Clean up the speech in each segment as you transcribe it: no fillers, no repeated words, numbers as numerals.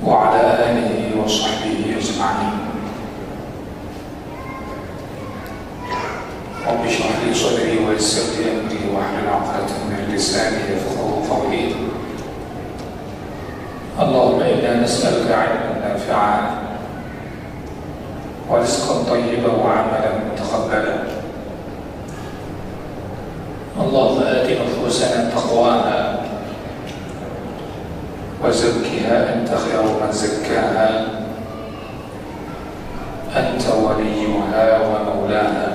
وعلى آله وصحبه أجمعين. رب اشرح لي صدري ويسر لي أمري واحلل عقدة من لساني يفقهوا قولي. اللهم إنا نسألك علما نافعا ورزقا طيبا وعملا متقبلا. اللهم آت نفوسنا تقواها وزكها أنت خير من زكاها أنت وليها ومولاها.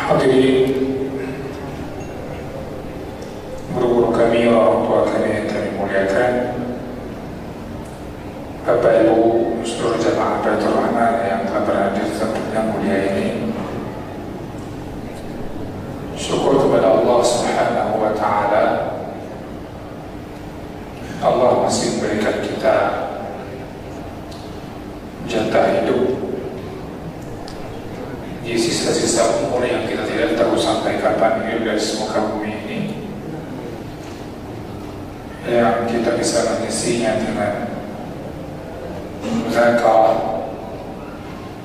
Hadirin guru-guru kami, orang tua kami yang kami muliakan, Bapak Ibu seluruh jamaah Baitur Rahman yang telah berhadir di tempat yang mulia ini, syukur kepada Allah Subhanahu wa Ta'ala. Allah masih memberikan kita jatah hidup di sisa-sisa umur yang kita tidak tahu sampai kapan ini dari semuka bumi ini, yang kita bisa mengisinya dengan zakar,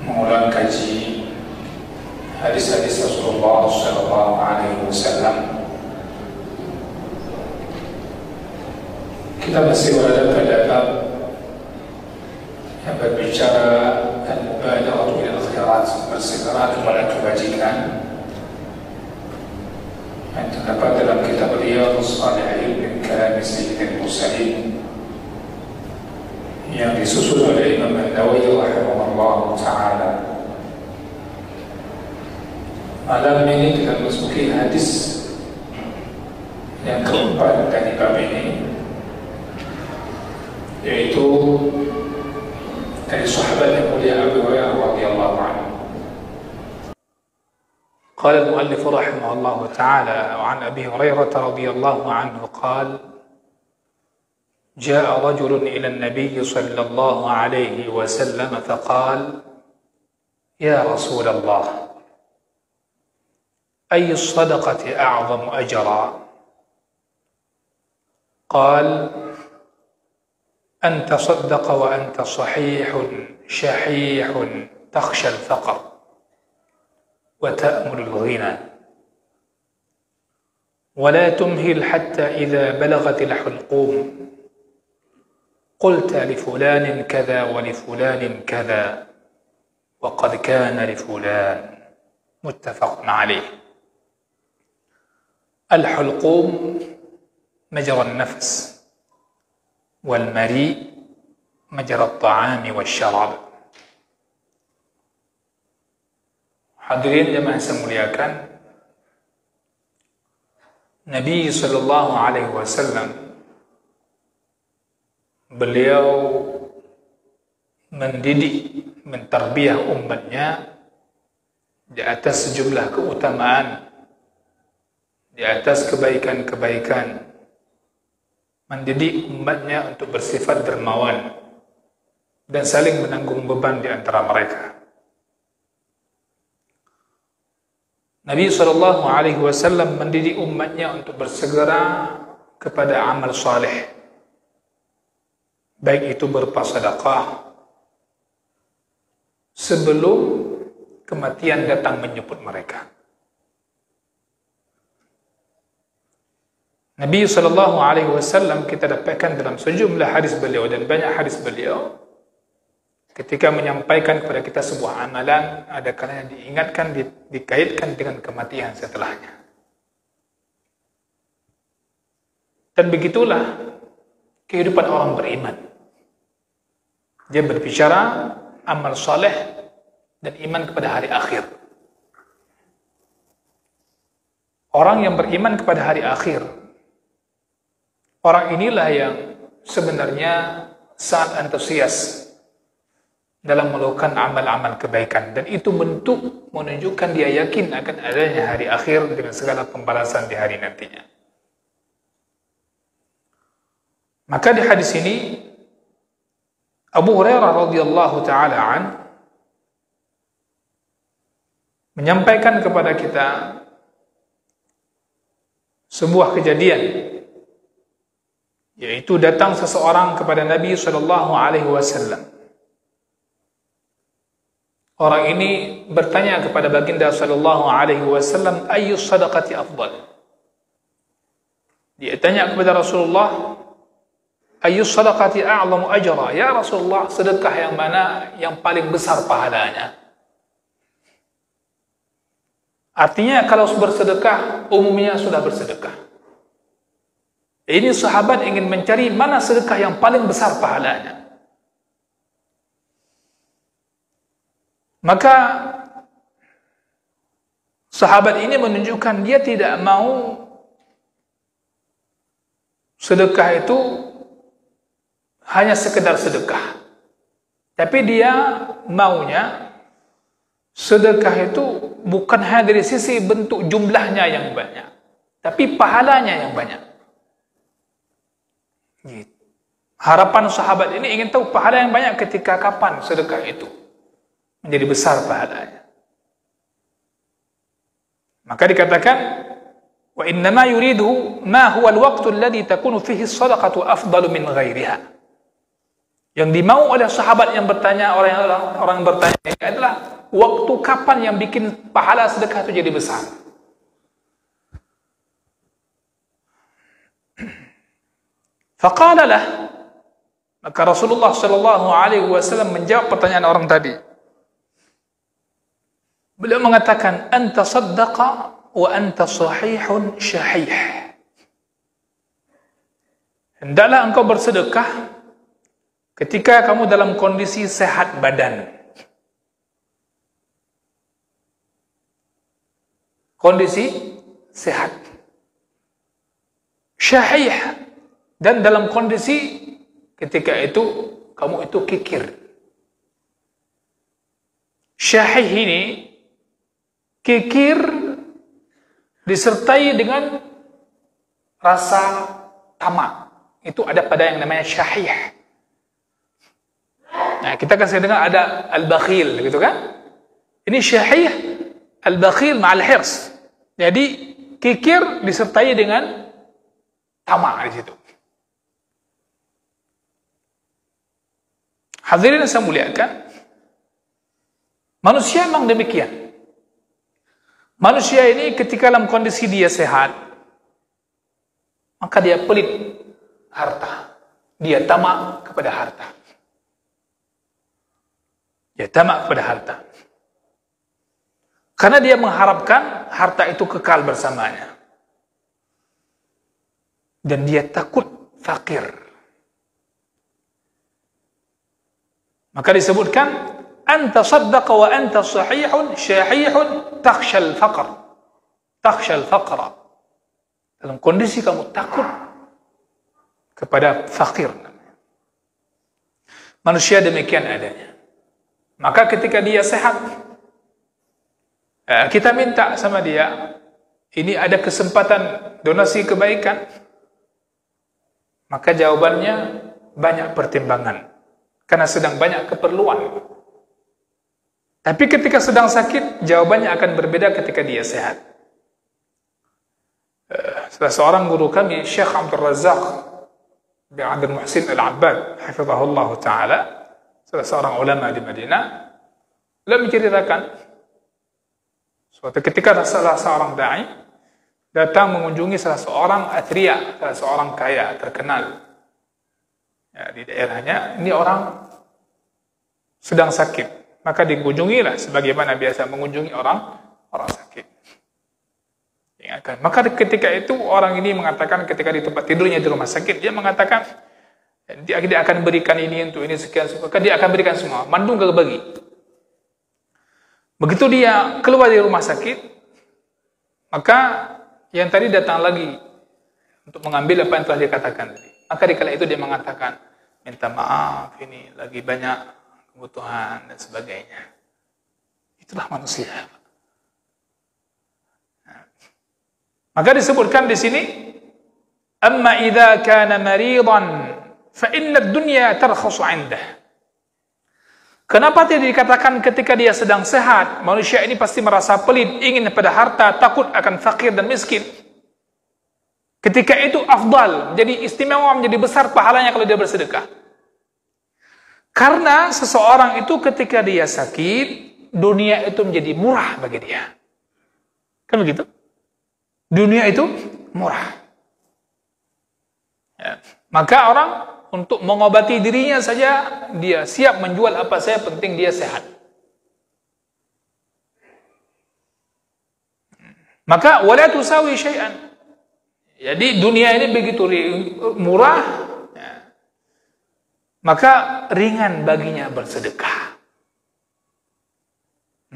mengulang kaji hadis-hadis Rasulullah Sallallahu Alaihi Wasallam. Kita masih berada pada bab yang berbicara al-mubadaratu ila al-khairat, bersegera kepada kebajikan, yang terdapat dalam kitab Riyadhus Shalihin min kalam Sayyidil Mursalin yang disusun oleh Imam An-Nawawi rahimahullah ta'ala. Malam ini kita memasuki hadis yang keempat dari bab ini, yaitu dari sahabat yang mulia Abu Hurairah radhiyallahu anhu. قال المؤلف رحمه الله تعالى: وعن أبي هريرة رضي الله عنه قال: جاء رجل إلى النبي صلى الله عليه وسلم فقال: يا رسول الله، أي الصدقة أعظم أجرا؟ قال: أن تصدق وأنت صحيح شحيح تخشى الفقر وتأمل الغنى ولا تمهل حتى إذا بلغت الحلقوم قلت لفلان كذا ولفلان كذا وقد كان لفلان. متفق عليه. الحلقوم مجرى النفس، والمريء مجرى الطعام والشراب. Hadirin jemaah saya muliakan, Nabi sallallahu alaihi wasallam beliau mendidik, mentarbiyah umatnya di atas sejumlah keutamaan, di atas kebaikan-kebaikan, mendidik umatnya untuk bersifat dermawan dan saling menanggung beban di antara mereka. Nabi SAW mendidik umatnya untuk bersegera kepada amal saleh, baik itu berupa sedekah, sebelum kematian datang menjemput mereka. Nabi SAW kita dapatkan dalam sejumlah hadis beliau dan banyak hadis beliau, ketika menyampaikan kepada kita sebuah amalan, ada kalanya diingatkan, dikaitkan dengan kematian setelahnya. Dan begitulah kehidupan orang beriman. Dia berbicara amal saleh dan iman kepada hari akhir. Orang yang beriman kepada hari akhir, orang inilah yang sebenarnya sangat antusias dalam melakukan amal-amal kebaikan, dan itu bentuk menunjukkan dia yakin akan adanya hari akhir dengan segala pembalasan di hari nantinya. Maka di hadis ini Abu Hurairah radhiyallahu taala an menyampaikan kepada kita sebuah kejadian, yaitu datang seseorang kepada Nabi SAW. Orang ini bertanya kepada baginda SAW, ayyus sadaqati afdal. Dia tanya kepada Rasulullah, ayyus sadaqati a'zamu ajra. Ya Rasulullah, sedekah yang mana yang paling besar pahalanya? Artinya kalau bersedekah, umumnya sudah bersedekah. Ini sahabat ingin mencari mana sedekah yang paling besar pahalanya. Maka sahabat ini menunjukkan dia tidak mau sedekah itu hanya sekedar sedekah, tapi dia maunya sedekah itu bukan hanya dari sisi bentuk jumlahnya yang banyak, tapi pahalanya yang banyak. Harapan sahabat ini ingin tahu pahala yang banyak ketika kapan sedekah itu menjadi besar pahalanya. Maka dikatakan, wa innama yuridu ma huwa al-waqtu alladhi takunu fihi as-sadaqatu afdalu min ghairiha. Yang dimau oleh sahabat yang bertanya, orang yang bertanya ini adalah waktu kapan yang bikin pahala sedekah itu jadi besar. Faqala lah, maka Rasulullah SAW menjawab pertanyaan orang tadi. Beliau mengatakan, anta saddaqa wa anta sahihun syahih. Hendaklah engkau bersedekah ketika kamu dalam kondisi sehat badan. Kondisi sehat. Syahih. Dan dalam kondisi ketika itu kamu itu kikir. Syahih ini kikir disertai dengan rasa tamak. Itu ada pada yang namanya syahih. Nah, kita kan sering dengar ada al-bakhil, gitu kan? Ini syahih, al-bakhil ma'al hirs. Jadi kikir disertai dengan tamak di situ. Hadirin yang saya muliakan, manusia memang demikian. Manusia ini ketika dalam kondisi dia sehat, maka dia pelit harta. Dia tamak kepada harta. Dia tamak kepada harta. Karena dia mengharapkan harta itu kekal bersamanya. Dan dia takut fakir. Maka disebutkan, anta saddaqa wa anta sahihun syahihun takhshal faqr. Takhshal faqra. Dalam kondisi kamu takut kepada fakir. Manusia demikian adanya. Maka ketika dia sehat, kita minta sama dia, ini ada kesempatan donasi kebaikan. Maka jawabannya banyak pertimbangan. Karena sedang banyak keperluan. Tapi ketika sedang sakit, jawabannya akan berbeda ketika dia sehat. Salah seorang guru kami, Syekh Abdul Razak bin Abdul Muhsin Al-Abbad, hafizahullah ta'ala, salah seorang ulama di Madinah, beliau menceritakan, suatu ketika salah seorang da'i datang mengunjungi salah seorang athriya, salah seorang kaya, terkenal. Ya, di daerahnya, ini orang sedang sakit, maka dikunjungilah sebagaimana biasa mengunjungi orang sakit. Ingatkan. Maka ketika itu orang ini mengatakan, ketika di tempat tidurnya di rumah sakit, dia mengatakan dia akan berikan ini untuk ini sekian, maka dia akan berikan semua, mandung gak bagi. Begitu dia keluar dari rumah sakit, maka yang tadi datang lagi untuk mengambil apa yang telah dia katakan tadi. Maka dikala itu dia mengatakan, minta maaf, ini lagi banyak kebutuhan dan sebagainya. Itulah manusia. Maka disebutkan di sini, amma idza kana maridan fa inna ad-dunya tarkhasu 'indah. Kenapa tidak dikatakan ketika dia sedang sehat, manusia ini pasti merasa pelit, ingin pada harta, takut akan fakir dan miskin. Ketika itu afdal, menjadi istimewa, menjadi besar pahalanya kalau dia bersedekah. Karena seseorang itu ketika dia sakit, dunia itu menjadi murah bagi dia. Kan begitu? Dunia itu murah. Ya. Maka orang untuk mengobati dirinya saja, dia siap menjual apa saja, penting dia sehat. Maka wala tusawi syai'an. Jadi dunia ini begitu murah, ya, maka ringan baginya bersedekah.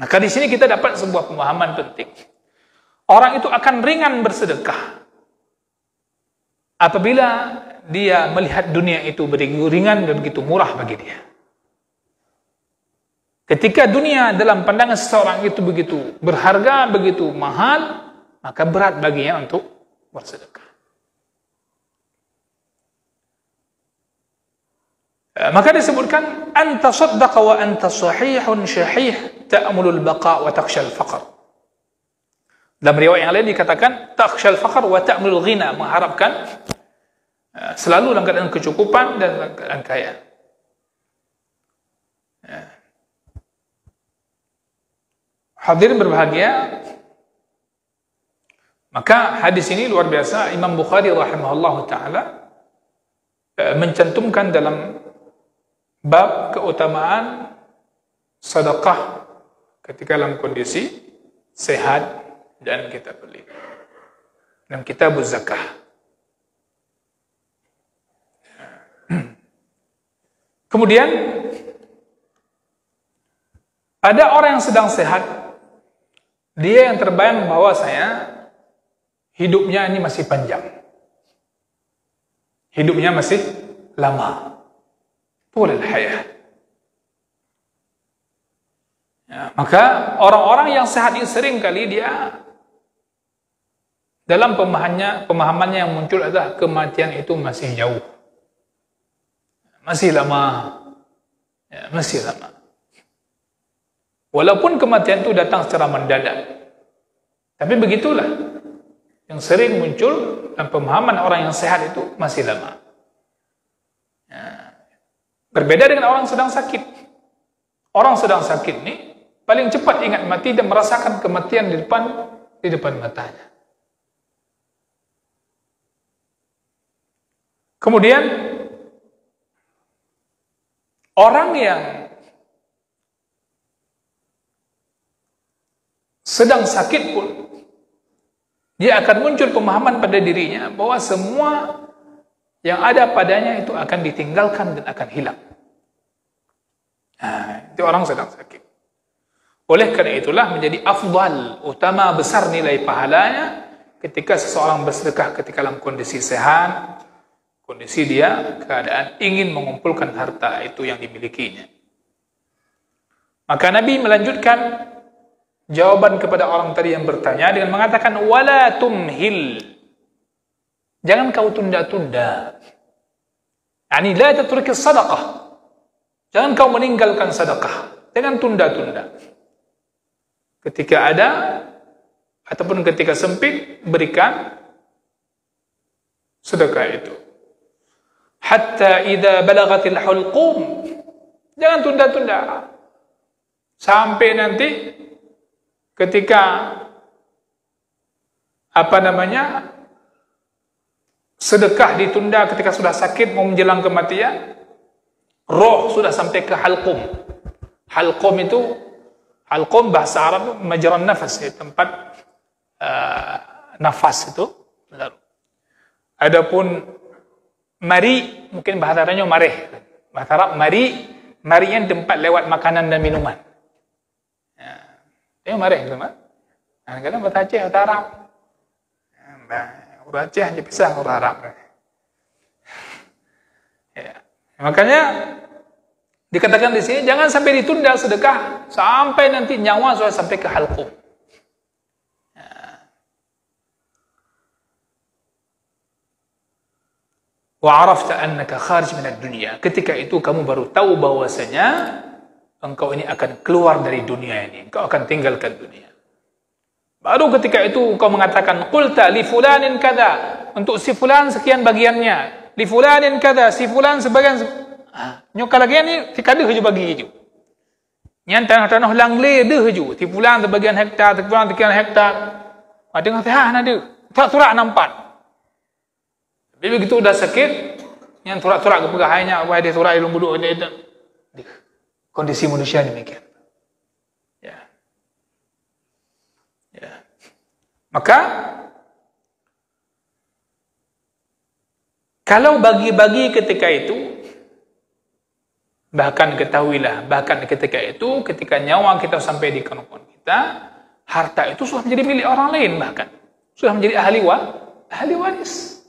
Maka di sini kita dapat sebuah pemahaman penting. Orang itu akan ringan bersedekah apabila dia melihat dunia itu begitu ringan dan begitu murah bagi dia. Ketika dunia dalam pandangan seseorang itu begitu berharga, begitu mahal, maka berat baginya untuk bersedekah. Maka disebutkan anta saddaqa wa anta sahihun syahih ta'mulul baqa wa takhshal faqr. Dalam riwayat yang lain dikatakan takhshal faqr wa ta'mulul ghina, mengharapkan selalu dalam keadaan kecukupan dan dalam keadaan kaya. Hadirin berbahagia, maka hadis ini luar biasa. Imam Bukhari rahimahullah ta'ala mencantumkan dalam bab keutamaan sedekah ketika dalam kondisi sehat dan kita beli. Dalam kitab zakah. Kemudian ada orang yang sedang sehat, dia yang terbayang bahwasanya hidupnya ini masih panjang. Hidupnya masih lama. Tulul hayat. Ya, maka orang-orang yang sehat ini sering kali dia dalam pemahamannya yang muncul adalah kematian itu masih jauh. Masih lama. Ya, masih lama. Walaupun kematian itu datang secara mendadak. Tapi begitulah. Yang sering muncul dalam pemahaman orang yang sehat itu masih lama. Ya. Berbeda dengan orang sedang sakit. Orang sedang sakit ini paling cepat ingat mati dan merasakan kematian di depan matanya. Kemudian orang yang sedang sakit pun dia akan muncul pemahaman pada dirinya bahwa semua yang ada padanya itu akan ditinggalkan dan akan hilang. Itu orang sedang sakit. Oleh karena itulah menjadi afdal, utama, besar nilai pahalanya ketika seseorang bersedekah ketika dalam kondisi sehat, kondisi dia keadaan ingin mengumpulkan harta itu yang dimilikinya. Maka Nabi melanjutkan jawaban kepada orang tadi yang bertanya dengan mengatakan wala tumhil. Jangan kau tunda-tunda. Yani la tatruk as-sadaqah. Jangan kau meninggalkan sedekah. Jangan tunda-tunda. Ketika ada ataupun ketika sempit, berikan sedekah itu. Hatta idza balagatil hulqum. Jangan tunda-tunda. Sampai nanti ketika sedekah ditunda ketika sudah sakit mau menjelang kematian, roh sudah sampai ke halqum. Halqum bahasa Arab majran nafas, tempat nafas itu. Adapun mari mungkin bahasa Arabnya marih. Bahasa Arab mari yang tempat lewat makanan dan minuman. Itu marih itu, Mak. Kadang-kadang bahasa Aceh, bahasa Arab. Orang Aceh hanya pisah orang Arab. Ya. Makanya dikatakan di sini jangan sampai ditunda sedekah sampai nanti nyawa sudah sampai ke halqum. Ya. Wa arafta annaka kharij min ad-dunya. Ketika itu kamu baru tahu bahwasanya engkau ini akan keluar dari dunia ini, engkau akan tinggalkan dunia. Baru ketika itu engkau mengatakan qulta li fulanin kadza, untuk si fulan sekian bagiannya, li fulanin kada, si fulan sebagian nyok lagi ni tikada haju bagi haju. Nyan tanah-tanah langle deh haju, ti fulan sebagian hektar, ti fulan sekian hektar. Ada ngah tah ada. Tak turak nampak. Bila begitu dah sakit, yang turak-turak ke pegahainya, apa dia turak ilmu duduk dia. Kondisi manusia demikian. Ya. Ya. Maka kalau bagi-bagi ketika itu, bahkan ketahuilah, bahkan ketika itu, ketika nyawa kita sampai di kantong kita, harta itu sudah menjadi milik orang lain, bahkan sudah menjadi ahli waris.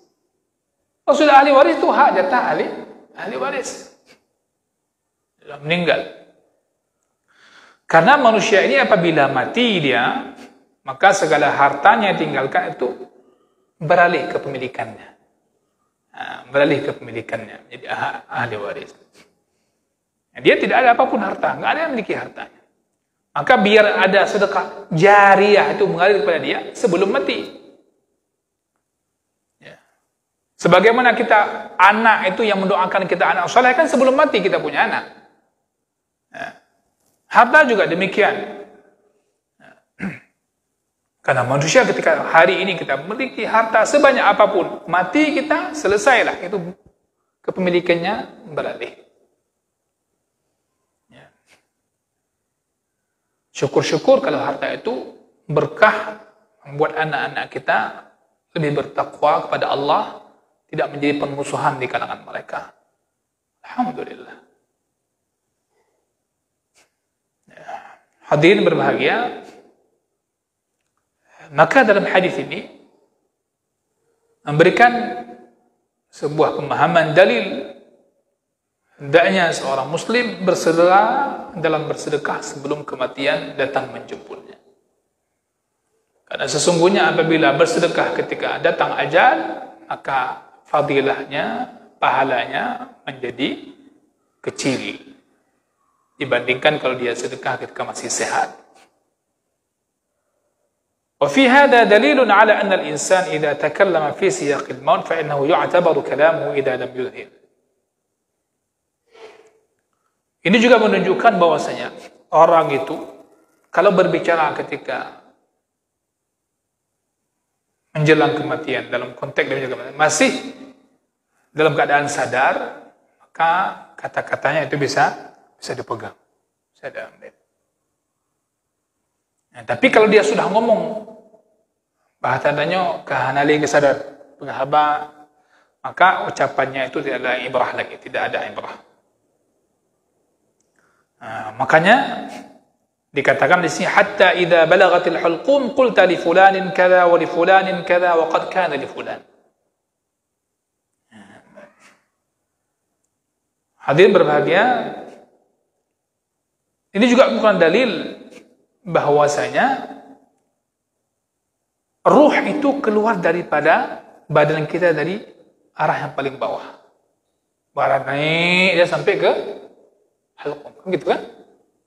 Kalau sudah ahli waris itu hak jatah ahli waris. Sudah meninggal. Karena manusia ini apabila mati dia, maka segala hartanya yang tinggalkan itu beralih ke pemilikannya. Beralih ke pemilikannya, jadi ahli waris. Dia tidak ada apapun harta, nggak ada yang memiliki hartanya. Maka biar ada sedekah jariah itu mengalir kepada dia sebelum mati. Ya. Sebagaimana kita anak itu yang mendoakan kita anak soleh kan sebelum mati kita punya anak. Ya. Harta juga demikian. Ya. Karena manusia ketika hari ini kita memiliki harta sebanyak apapun, mati kita selesailah itu kepemilikannya beralih. Syukur-syukur kalau harta itu berkah membuat anak-anak kita lebih bertakwa kepada Allah, tidak menjadi permusuhan di kalangan mereka. Alhamdulillah. Ya. Hadirin berbahagia, maka dalam hadis ini memberikan sebuah pemahaman dalil hendaknya seorang muslim bersedekah dalam bersedekah sebelum kematian datang menjemputnya. Karena sesungguhnya apabila bersedekah ketika datang ajal, maka fadilahnya, pahalanya menjadi kecil dibandingkan kalau dia sedekah ketika masih sehat. Wa fi hadha dalilun ala anna al-insan idza takallama fi siyaqil maut fa innahu yu'tabaru kalamuhu idza lam yudhir. Ini juga menunjukkan bahwasanya orang itu kalau berbicara ketika menjelang kematian, dalam konteks menjelang kematian, masih dalam keadaan sadar, maka kata-katanya itu bisa dipegang, bisa diambil. Nah, tapi kalau dia sudah ngomong, bahasanya kehanali kesadar, pengahaba, maka ucapannya itu tidak ada ibrah lagi, tidak ada ibrah. Makanya dikatakan di sini hatta idza balagatil hulqum qulta li fulanin kadza wa li fulanin kadza wa qad kana li fulan. Hadirin berbahagia, ini juga bukan dalil bahwasanya ruh itu keluar daripada badan kita dari arah yang paling bawah. Barat naik dia sampai ke halqum, gitu kan?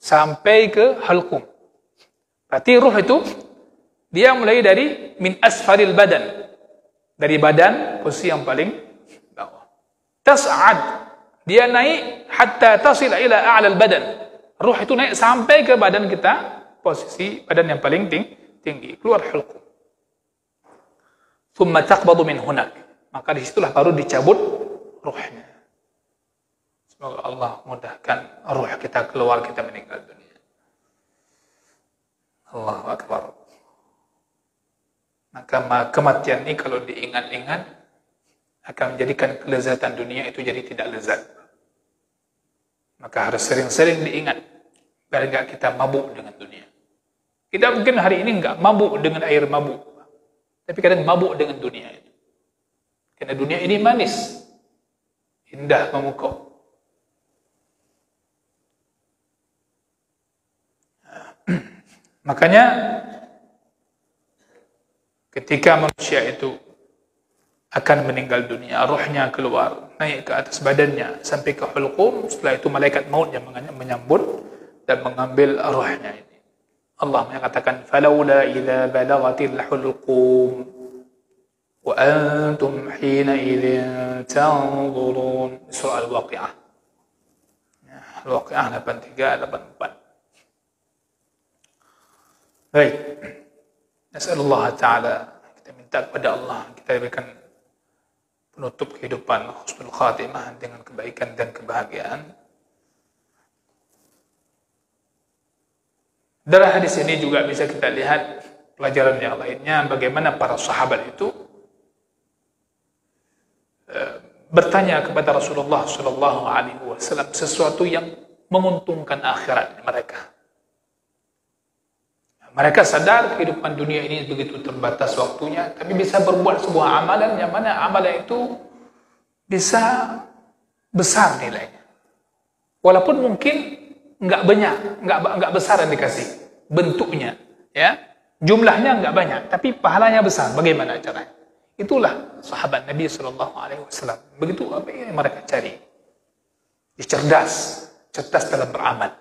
Sampai ke halqum. Berarti ruh itu dia mulai dari min asfalil badan, dari badan posisi yang paling bawah. Tas'ad, dia naik hatta tasil ila a'lal badan. Ruh itu naik sampai ke badan kita, posisi badan yang paling tinggi, keluar halqum. Thumma taqbadu min hunak. Maka disitulah baru dicabut ruhnya. Semoga Allah mudahkan ruh kita keluar, kita meninggal dunia. Allahu Akbar. Maka kematian ini kalau diingat-ingat akan menjadikan kelezatan dunia itu jadi tidak lezat. Maka harus sering-sering diingat biar enggak kita mabuk dengan dunia. Kita mungkin hari ini enggak mabuk dengan air mabuk, tapi kadang mabuk dengan dunia itu. Karena dunia ini manis, indah memukau. Makanya ketika manusia itu akan meninggal dunia, ruhnya keluar, naik ke atas badannya sampai ke hulqum, setelah itu malaikat maut yang menyambut dan mengambil ruhnya ini. Allah mengatakan falaula idza balaghatil hulqum wa antum hina idzin tanzurun. Surah Al-Waqi'ah. Al-Waqi'ah 83 84. Baik. Nasallallahu taala, kita minta kepada Allah kita diberikan penutup kehidupan husnul khatimah dengan kebaikan dan kebahagiaan. Dari hadis ini juga bisa kita lihat pelajaran yang lainnya, bagaimana para sahabat itu bertanya kepada Rasulullah Shallallahu Alaihi Wasallam sesuatu yang menguntungkan akhirat mereka. Mereka sadar kehidupan dunia ini begitu terbatas waktunya, tapi bisa berbuat sebuah amalan yang mana amalan itu bisa besar nilainya. Walaupun mungkin nggak banyak, nggak besar yang dikasih bentuknya, ya jumlahnya nggak banyak, tapi pahalanya besar. Bagaimana caranya? Itulah sahabat Nabi Shallallahu Alaihi Wasallam. Begitu apa yang mereka cari? Cerdas dalam beramal.